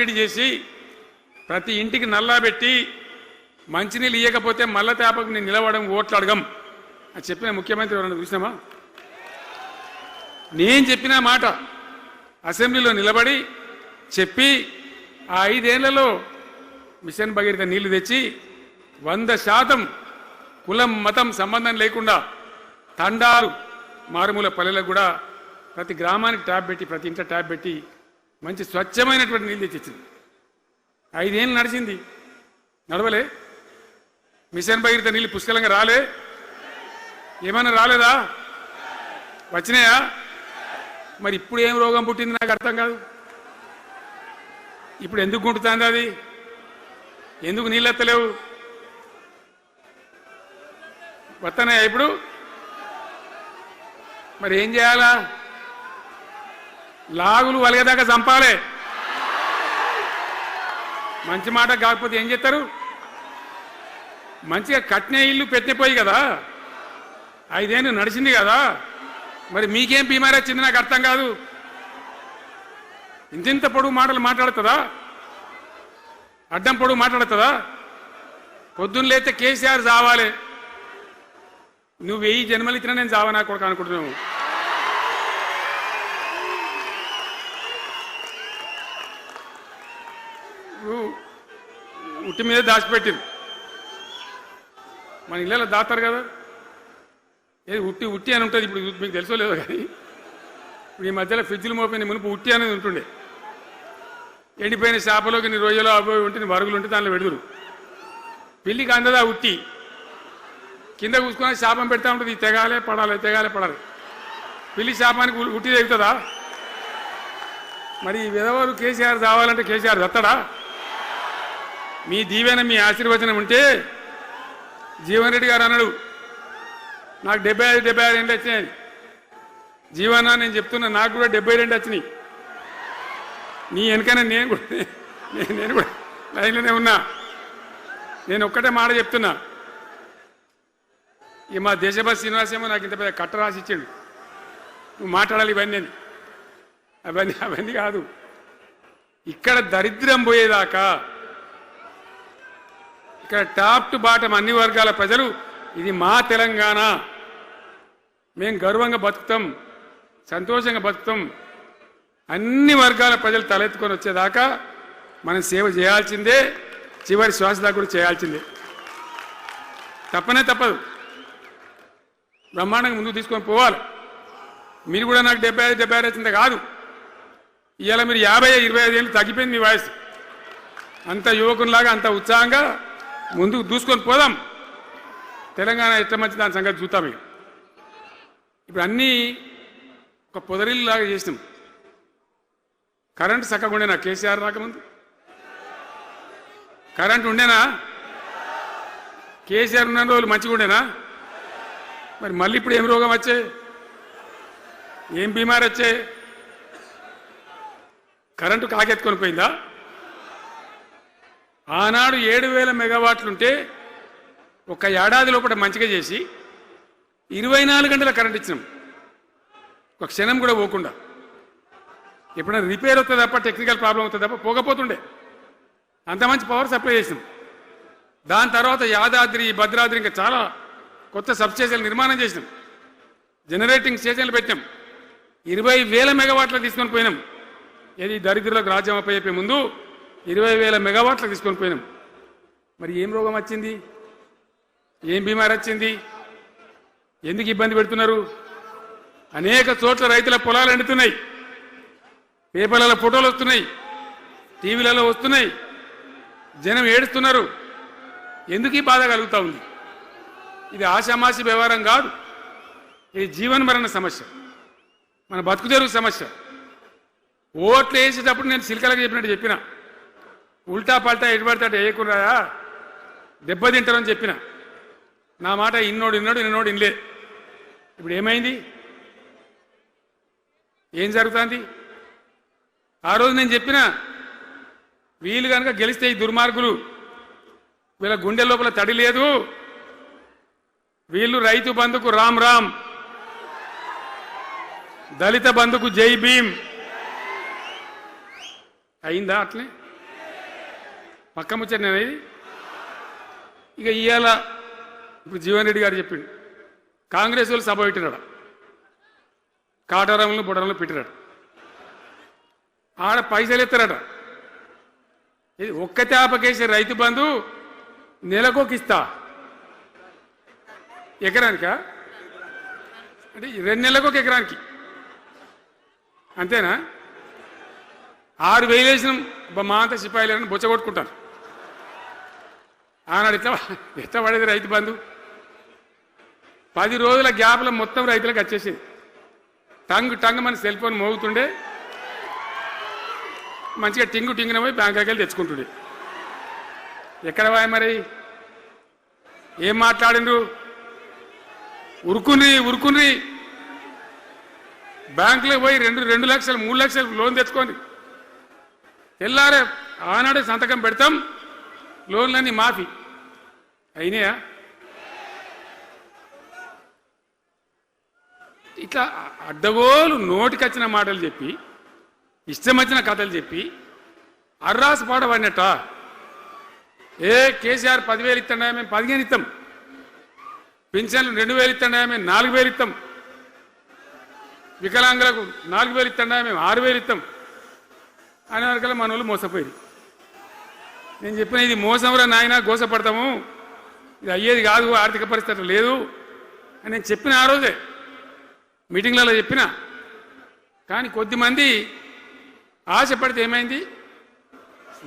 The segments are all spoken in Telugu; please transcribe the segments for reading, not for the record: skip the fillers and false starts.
చేసి ప్రతి ఇంటికి నల్లా పెట్టి మంచినీళ్ళు ఇయ్యకపోతే మల్ల తేపకు నేను నిలవడం ఓట్లు అడగం అని చెప్పిన ముఖ్యమంత్రి ఎవరన్నా చూసినామా? నేను చెప్పిన మాట అసెంబ్లీలో నిలబడి చెప్పి ఆ 5 ఏళ్లలో మిషన్ భగీరథ నీళ్లు తెచ్చి 100% కులం మతం సంబంధం లేకుండా తండాలు మారుమూల పల్లెలకు కూడా ప్రతి గ్రామానికి ట్యాప్ పెట్టి ప్రతి ఇంట ట్యాప్ పెట్టి మంచి స్వచ్ఛమైనటువంటి నీళ్ళు తెచ్చిచ్చింది. 5 ఏళ్ళు నడిచింది, నడవలే. మిషన్ భగీరథ నీళ్ళు పుష్కలంగా రాలే, ఏమన్నా రాలేదా? వచ్చినాయా? మరి ఇప్పుడు ఏం రోగం పుట్టింది నాకు అర్థం కాదు. ఇప్పుడు ఎందుకు గుంటుతుంది అది? ఎందుకు నీళ్ళు ఎత్తలేవు? వస్తున్నాయా ఇప్పుడు? మరి ఏం చేయాలా? లాగులు వలిగేదాకా చంపాలే. మంచి మాట కాకపోతే ఏం చేస్తారు? మంచిగా కట్నే ఇల్లు పెట్టిపోయి కదా, 5 ఏళ్ళు నడిచింది కదా, మరి మీకేం బీమారీ వచ్చింది నాకు అర్థం కాదు. ఇంత పొడుగు మాటలు మాట్లాడుతుందా? అడ్డం పొడుగు మాట్లాడుతుందా? పొద్దున్న లేతే కేసీఆర్ చావాలి, నువ్వు 1000 జన్మలు ఇచ్చినా నేను చావనా కొడుకు అనుకుంటున్నావు. ఉట్టి మీద దాచిపెట్టింది. మన ఇళ్ళలో దాస్తారు కదా, ఏది ఉట్టి ఉట్టి అని ఉంటుంది. ఇప్పుడు మీకు తెలుసో లేదో కానీ ఇప్పుడు ఈ మధ్యలో ఫ్రిడ్జ్లు మోపోయిన మునుపు ఉట్టి అనేది ఉంటుండే. ఎండిపోయిన చేపలోకి నీ రొయ్యలో అవి ఉంటుంది, వరుగులు ఉంటే దానిలో పెడుదురు. పిల్లికి అందదా ఉట్టి, కింద కూసుకొని శాపం పెడతా ఉంటుంది, తెగాలే పడాలి తెగాలే పడాలి. పిల్లి శాపానికి ఉట్టి తెగుతుందా? మరి విధవారు కేసీఆర్ రావాలంటే కేసీఆర్ దత్తడా? మీ దీవెన మీ ఆశీర్వచనం ఉంటే జీవన్ రెడ్డి గారు అన్నాడు, నాకు 75 ఏళ్ళు వచ్చినాయి. జీవన నేను చెప్తున్నా, నాకు కూడా 72 వచ్చినాయి. నీ వెనకనే నేను కూడా లైన్లోనే ఉన్నా. నేను ఒక్కటే మాట చెప్తున్నా, ఈ మా దేశభక్తి శ్రీనివాసేమో నాకు ఇంత పెద్ద కట్ట రాసి ఇచ్చాడు, నువ్వు మాట్లాడాలి ఇవన్నీ. అవన్నీ కాదు. ఇక్కడ దరిద్రం పోయేదాకా, ఇక్కడ టాప్ టు బాటం అన్ని వర్గాల ప్రజలు ఇది మా తెలంగాణ, మేము గర్వంగా బతుకుతాం, సంతోషంగా బతుకుతాం, అన్ని వర్గాల ప్రజలు తలెత్తుకొని వచ్చేదాకా మనం సేవ చేయాల్సిందే, చివరి శ్వాస దాకా కూడా చేయాల్సిందే. తప్పనే తప్పదు. బ్రహ్మాండంగా ముందుకు తీసుకొని పోవాలి. మీరు కూడా నాకు 75 వచ్చింది కాదు, ఇవాళ మీరు 50-25 ఏళ్ళు తగ్గిపోయింది మీ వయసు. అంత యువకునిలాగా అంత ఉత్సాహంగా ముందుకు దూసుకొని పోదాం. తెలంగాణ ఎట్లా మంచి దాని సంగతి చూద్దాం. ఇప్పుడు అన్నీ ఒక పొదరిల్లాగా చేసినాం. కరెంటు చక్కగా ఉండేనా కేసీఆర్ రాకముందు? కరెంటు ఉండేనా? కేసీఆర్ ఉన్న రోజులు మంచిగా ఉండేనా? మరి మళ్ళీ ఇప్పుడు ఏం రోగం వచ్చే, ఏం బీమారి వచ్చే? కరెంటు కాకెత్తుకొని పోయిందా? ఆనాడు 7000 మెగావాట్లుంటే ఒక ఏడాది లోపల మంచిగా చేసి 24 గంటల కరెంట్ ఇచ్చినాం, ఒక క్షణం కూడా పోకుండా. ఎప్పుడైనా రిపేర్ అవుతుంది తప్ప, టెక్నికల్ ప్రాబ్లం అవుతుంది తప్ప పోకపోతుండే. అంత మంచి పవర్ సప్లై చేసినాం. దాని తర్వాత యాదాద్రి, భద్రాద్రి ఇంకా చాలా కొత్త సబ్స్టేషన్లు నిర్మాణం చేసినాం, జనరేటింగ్ స్టేషన్లు పెట్టినాం, 20,000 మెగావాట్లు తీసుకొని పోయినాం. ఏది దరిద్రులకు రాజ్యం అప్పయ్యే ముందు 20,000 మెగావాట్లు తీసుకొని పోయినాం. మరి ఏం రోగం వచ్చింది? ఏం బీమారి వచ్చింది? ఎందుకు ఇబ్బంది పెడుతున్నారు? అనేక చోట్ల రైతుల పొలాలు ఎండుతున్నాయి, పేపర్లలో ఫోటోలు వస్తున్నాయి, టీవీలలో వస్తున్నాయి, జనం ఏడుస్తున్నారు. ఎందుకు ఈ బాధ కలుగుతూ ఉంది? ఇది ఆషామాషి వ్యవహారం కాదు, ఇది జీవన్మరణ సమస్య, మన బతుకు తెరుగు సమస్య. ఓట్లు వేసేటప్పుడు నేను సిల్కలకు చెప్పినట్టు చెప్పిన, ఉల్టా పల్టా ఎటుపడితే అటు వేయకుండా దెబ్బతింటారని చెప్పిన. నా మాట ఇన్నోడు ఇన్నలే. ఇప్పుడు ఏమైంది? ఏం జరుగుతుంది? ఆ రోజు నేను చెప్పిన, వీళ్ళు కనుక గెలిస్తే ఈ దుర్మార్గులు, వీళ్ళ గుండె లోపల తడి లేదు, వీళ్ళు రైతు బంధుకు రామ్ రామ్, దళిత బంధుకు జై భీమ్, అయిందా? అట్లే పక్క ముచ్చట అనేది. ఇక ఇవాళ ఇప్పుడు జీవన్ రెడ్డి గారు చెప్పిండు, కాంగ్రెస్ వాళ్ళు సభ పెట్టినాడు, కాటారంలో బుడరంలో పెట్టినాడు, ఆడ పైసలు ఎత్తారట. ఇది ఒక్క తేపకేసే రైతు బంధు నెలకొక ఇస్తా, ఎకరానికా అంటే 2 నెలలకు ఒక ఎకరానికి అంతేనా? 6,000 వేసినాం మా అంతా సిపాయిలని బొచ్చ కొట్టుకుంటారు. ఆనాడు ఎట్లా పడేది రైతు బంధు? 10 రోజుల గ్యాప్లో మొత్తం రైతులకు వచ్చేసింది. టంగ్ మన సెల్ ఫోన్ మోగుతుండే, మంచిగా టింగున పోయి బ్యాంకుకి వెళ్ళి తెచ్చుకుంటుండే. ఎక్కడ పోయి మరి? ఏం మాట్లాడిండ్రు? ఉరుకుని బ్యాంకులోకి పోయి 2 లక్షలు 3 లక్షలు లోన్ తెచ్చుకోండి. తెల్లారే ఆనాడే సంతకం పెడతాం, లోన్లన్నీ మాఫీ అయినాయా? ఇట్లా అడ్డగోలు నోటికొచ్చిన మాటలు చెప్పి, ఇష్టం వచ్చిన కథలు చెప్పి అర్రాసు పాడబడినట్ట. కేసీఆర్ 10,000 ఇస్తాడా, మేము 15 ఇస్తాం. పింఛన్లు 2,000 ఇస్తాడా, మేము 4,000 ఇస్తాం. వికలాంగులకు 4,000 ఇస్తాడా, మేము 6,000 ఇస్తాం అనే వరకల్లా మన వాళ్ళు మోసపోయి. నేను చెప్పిన ఇది మోసంరా నాయన, గోసపడతాము, ఇది అయ్యేది కాదు, ఆర్థిక పరిస్థితి లేదు అని నేను చెప్పిన ఆ రోజే మీటింగ్లలో చెప్పిన. కానీ కొద్దిమంది ఆశపడితే ఏమైంది?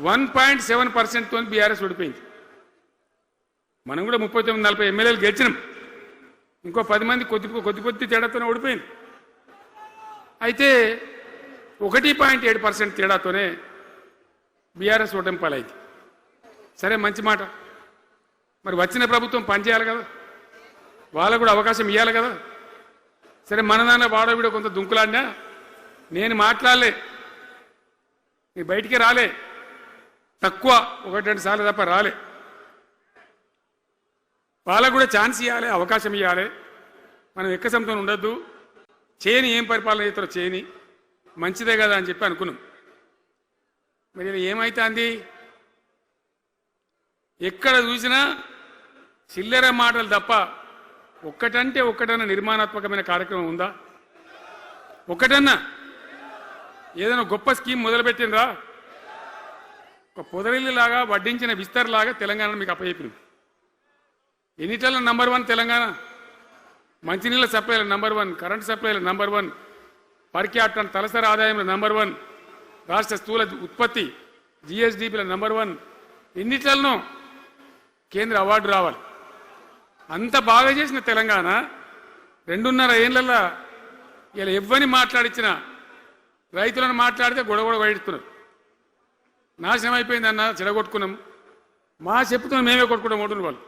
1.7%తో బీఆర్ఎస్ ఓడిపోయింది. మనం కూడా 39-40 ఎమ్మెల్యేలు గెలిచినాం, ఇంకో 10 మంది కొద్ది తేడాతోనే ఓడిపోయింది. అయితే 1.7% తేడాతోనే బీఆర్ఎస్ ఓటమి పాలైంది. సరే, మంచి మాట. మరి వచ్చిన ప్రభుత్వం పనిచేయాలి కదా, వాళ్ళకు కూడా అవకాశం ఇవ్వాలి కదా. సరే, మన దాన్ని వాడో వీడో కొంత దుంకులాడినా నేను మాట్లాడలే, నీ బయటికి రాలే, తక్కువ 1-2 సార్లు తప్ప రాలే. వాళ్ళకు కూడా ఛాన్స్ ఇవ్వాలి, అవకాశం ఇవ్వాలి. మనం ఎక్కసంతో ఉండొద్దు, చేయని ఏం పరిపాలన చేస్తారో చేయని, మంచిదే కదా అని చెప్పి అనుకున్నాం. మరి ఇది ఏమైతుంది? ఎక్కడ చూసినా చిల్లర మాటలు తప్ప ఒక్కటంటే ఒక్కటన్నా నిర్మాణాత్మకమైన కార్యక్రమం ఉందా? ఒక్కటన్నా ఏదైనా గొప్ప స్కీమ్ మొదలుపెట్టినరా? ఒక పొదరిల్లులాగా వడ్డించిన విస్తరలాగా తెలంగాణ మీకు అప్పచెప్పింది. ఎన్నిటల్లో నంబర్ 1 తెలంగాణ. మంచినీళ్ళ సప్లైల నంబర్ 1, కరెంట్ సప్లైల నంబర్ 1, పర్ క్యాపిటల్ తలసరి ఆదాయంలో నంబర్ 1, రాష్ట్ర స్థూల ఉత్పత్తి జిఎస్డిపిల నంబర్ 1. ఎన్నిట్లనో కేంద్ర అవార్డు రావాలి. అంత బాగా చేసిన తెలంగాణ 2.5 ఏళ్లలో ఇలా ఎవ్వని మాట్లాడించిన రైతులను మాట్లాడితే గొడవ వైడుతున్నారు. నాశనం అయిపోయిందన్న, చెడగొట్టుకున్నాం, మా చెప్పుతో మేమే కొట్టుకుంటాం ఓటును వాళ్ళు.